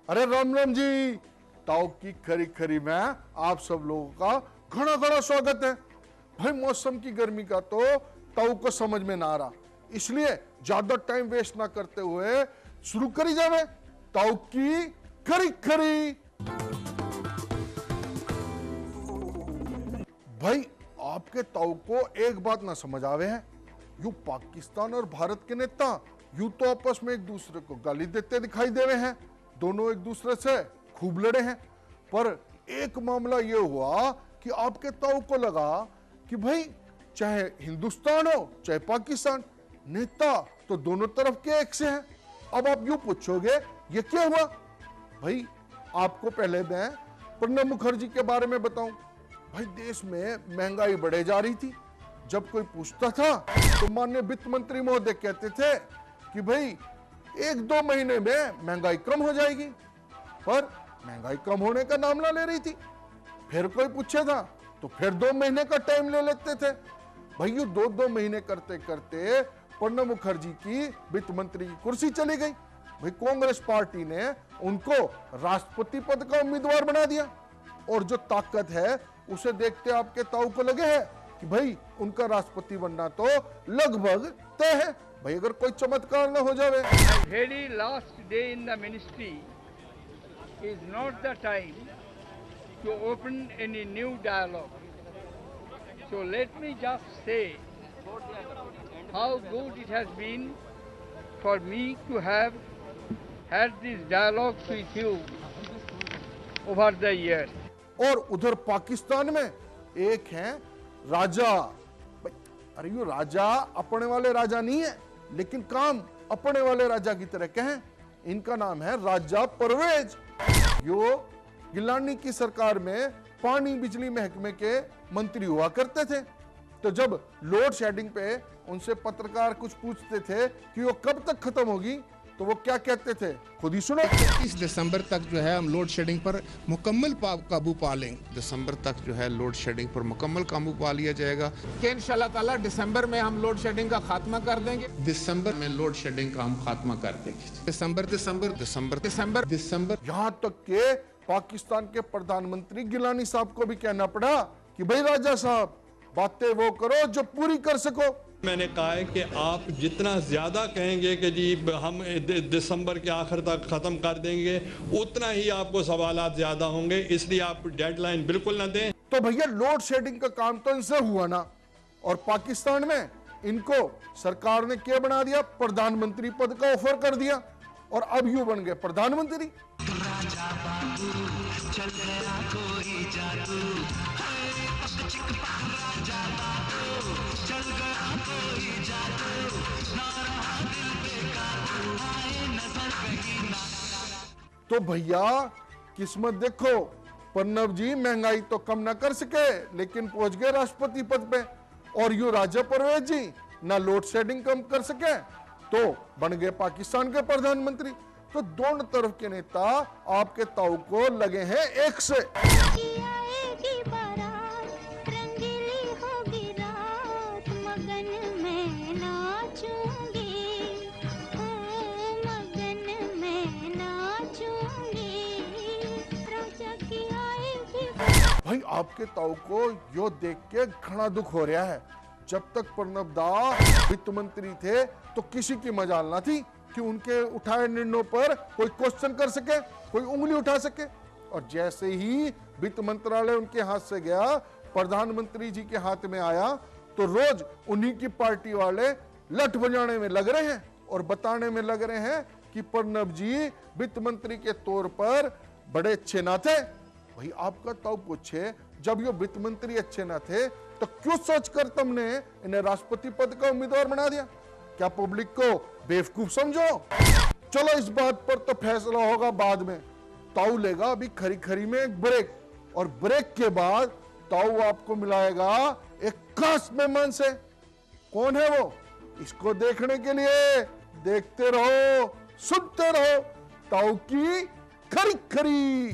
अरे राम राम जी। ताऊ की खरी खरी में आप सब लोगों का घना घना स्वागत है। भाई मौसम की गर्मी का तो ताऊ को समझ में ना आ रहा, इसलिए ज्यादा टाइम वेस्ट ना करते हुए शुरू करी जावे ताऊ की खरी खरी। भाई आपके ताऊ को एक बात ना समझ आवे है, यू पाकिस्तान और भारत के नेता यूं तो आपस में एक दूसरे को गाली देते दिखाई दे रहे हैं, दोनों एक दूसरे से खूब लड़े हैं। पर एक मामला यह हुआ कि आपके ताऊ को लगा कि भाई चाहे हिंदुस्तान हो चाहे पाकिस्तान, नेता तो दोनों तरफ के एक से हैं। अब आप यूं पूछोगे ये क्या हुआ? भाई आपको पहले मैं प्रणब मुखर्जी के बारे में बताऊं। भाई देश में महंगाई बढ़े जा रही थी, जब कोई पूछता था तो माननीय वित्त मंत्री महोदय कहते थे कि भाई 1-2 महीने में महंगाई कम हो जाएगी, पर महंगाई कम होने का नाम ना ले रही थी। फिर कोई पूछे था तो फिर 2 महीने का टाइम ले लेते थे। भाई ये 2-2 महीने करते करते प्रणब मुखर्जी की वित्त मंत्री की कुर्सी चली गई। भाई कांग्रेस पार्टी ने उनको राष्ट्रपति पद का उम्मीदवार बना दिया, और जो ताकत है उसे देखते आपके ताऊ को लगे है कि भाई उनका राष्ट्रपति बनना तो लगभग तय है। भाई अगर कोई चमत्कार न हो जावे। Very last day in the ministry is not the time to open any new dialogue. So let me just say how good it has been for me to have had this dialogue with you over the years. और उधर पाकिस्तान में एक है राजा। अरे ये राजा अपने वाले राजा नहीं है, लेकिन काम अपने वाले राजा की तरह के हैं। इनका नाम है राजा परवेज। यो गिलानी की सरकार में पानी बिजली महकमे के मंत्री हुआ करते थे। तो जब लोड शेडिंग पे उनसे पत्रकार कुछ पूछते थे कि वो कब तक खत्म होगी, तो वो क्या कहते थे खुद ही सुनो। 31 दिसंबर तक जो है हम लोड शेडिंग पर मुकम्मल काबू पा लेंगे। दिसंबर तक जो है लोड शेडिंग पर मुकम्मल काबू पा लिया जाएगा कि इंशाल्लाह ताला दिसंबर में हम लोड शेडिंग का खात्मा कर देंगे। दिसंबर में लोड शेडिंग का हम खात्मा कर देंगे। दिसंबर दिसंबर दिसंबर दिसंबर दिसंबर यहां तक के पाकिस्तान के प्रधानमंत्री गिलानी साहब को भी कहना पड़ा कि भाई राजा साहब बातें वो करो जो पूरी कर सको। मैंने कहा है कि आप जितना ज़्यादा कहेंगे कि जी हम दिसंबर के आखिर तक ख़त्म कर देंगे, उतना ही आपको सवालात ज़्यादा होंगे, इसलिए आप डेडलाइन बिल्कुल ना दें। तो भैया लोड शेडिंग का काम तो इनसे हुआ ना, और पाकिस्तान में इनको सरकार ने क्या बना दिया, प्रधानमंत्री पद का ऑफर कर दिया, और अब यूं बन गए प्रधानमंत्री। तो भैया किस्मत देखो, प्रणब जी महंगाई तो कम ना कर सके, लेकिन पहुंच गए राष्ट्रपति पद पे, और यू राजा परवेज जी ना लोड शेडिंग कम कर सके तो बन गए पाकिस्तान के प्रधानमंत्री। तो दोनों तरफ के नेता आपके ताऊ को लगे हैं एक से। भाई आपके ताऊ को यो देख के घना दुख हो रहा है। जब तक प्रणब दा वित्त मंत्री थे तो किसी की मजाल ना थी कि उनके उठाए निर्णयों पर कोई क्वेश्चन कर सके, कोई उंगली उठा सके। और जैसे ही वित्त मंत्रालय उनके हाथ से गया, प्रधानमंत्री जी के हाथ में आया, तो रोज उन्हीं की पार्टी वाले लठ बजाने में लग रहे हैं और बताने में लग रहे हैं कि प्रणब जी वित्त मंत्री के तौर पर बड़े अच्छे ना थे। भाई आपका ताऊ पूछे, जब ये वित्त मंत्री अच्छे ना थे तो क्यों सोचकर तुमने इन्हें राष्ट्रपति पद का उम्मीदवार बना दिया? क्या पब्लिक को बेवकूफ समझो? चलो इस बात पर तो फैसला होगा बाद में। ताऊ लेगा अभी खरी खरी में एक ब्रेक, और ब्रेक के बाद ताऊ आपको मिलाएगा एक खास मेहमान से। कौन है वो? इसको देखने के लिए देखते रहो, सुनते रहो ताऊ की खरी खरी।